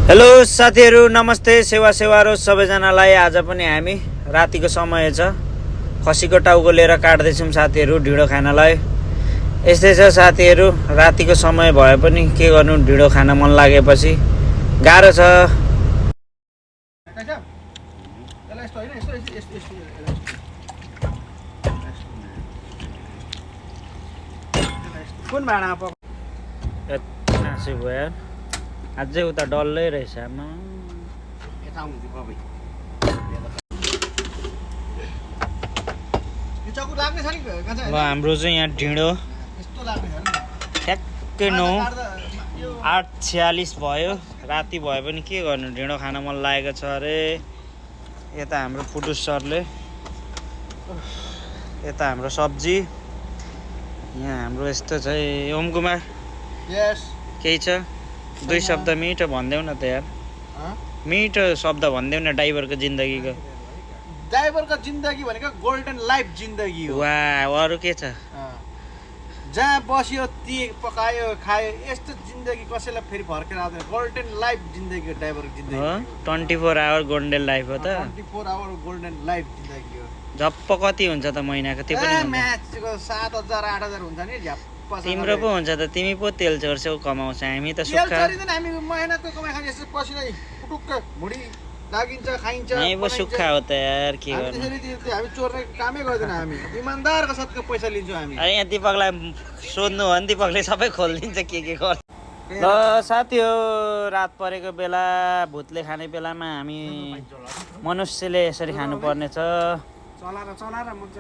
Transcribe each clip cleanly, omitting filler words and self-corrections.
Hello साथीहरु, नमस्ते। सेवा सबैजनालाई। आज पनि हामी रातिको समय छ, खसीको टाउको लिएर काट्दैछौँ साथीहरु ढिँडो खानलाई। यस्तै छ साथीहरु, रातिको समय भए पनि के गर्नु, ढिँडो खान मन लागेपछि गाह्रो छ। कुन भाँडामा पक नासु भयो अझै उता डल्लै रहेछ। ल हाम्रो चाहिँ यहाँ ढिँडो ठ्याक्कै 9:46 भयो। राति भए पनि के गर्नु, ढिँडो खान मन लागेको छ अरे। यता हाम्रो पुटुस सरले, यता हाम्रो सब्जी, यहाँ हाम्रो यस्तो छ। ओम कुमार केही छ? दुई शब्द मिठो भनिदेऊ न त यार। मिठो शब्द भनिदेऊ न ड्राइभरको जिन्दगीको। ड्राइभरको जिन्दगी भनेको गोल्डन लाइफ जिन्दगी हो। वाह, अरू के छ? जहाँ बस्यो ती पकायो खायो, यस्तो जिन्दगी कसैलाई फेरि फर्केर आउँदैन। गोल्डन लाइफ जिन्दगी हो ड्राइभरको जिन्दगी। 24 आवर गोल्डन लाइफ हो त। 24 आवर गोल्डन लाइफ जिन्दगी हो। झप्प कति हुन्छ त महिनाको? त्यो पनि म्याचको 7,000 8,000 हुन्छ नि झ्याप्प। तिम्रो पो हुन्छ त, तिमी पो तेल चोर्छौ कमाउँछ। हामी त सुक्खा। हामी मेहनतको कमाइ खान्छ, यसो पसिना टुक्क भुडी लागिन्छ खाइन्छ। हामी पो सुक्खा हो त यार, के गर्नु। हामी चोर्ने कामै गर्दैन, हामी इमानदारको साथको पैसा लिन्छौँ हामी। यहाँ दिपकलाई सोध्नु हो भने दिपकले सबै खोलिदिन्छ के गर्छ। ल साथी हो, रात परेको बेला, भूतले खाने बेलामा हामी मनुष्यले यसरी खानुपर्ने छ।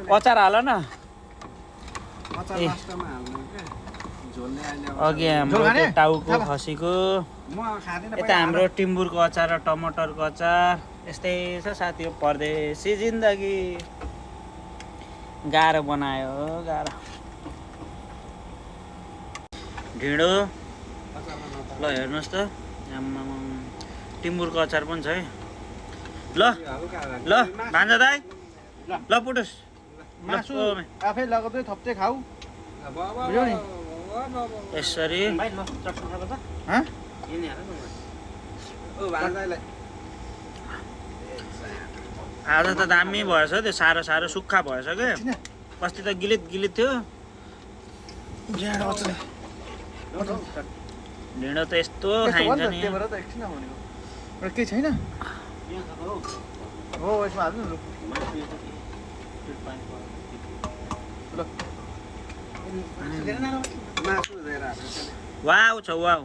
अचार हाल न। अघि हाम्रो टाउको खसीको, यता हाम्रो टिम्बुरको अचार र टमाटरको अचार। यस्तै छ साथी हो, परदेशी जिन्दगी गाह्रो बनायो, गाह्रो। ढिँडो ल हेर्नुहोस् त, टिम्बुरको अचार पनि छ है। ल भान्जा दाइ, ल पुटुस मासु आफै लगाउँदै थप्दै खाऊ, बुझ्यौ नि? यसरी आज त दामी भएछ त्यो। साह्रो साह्रो सुक्खा भएछ क्या। अस्ति त गिलित थियो। ढिँडो त यस्तो खाइन्छ नि। केही छैन हो यसमा हाल्नु न। वाउ छ वाउ।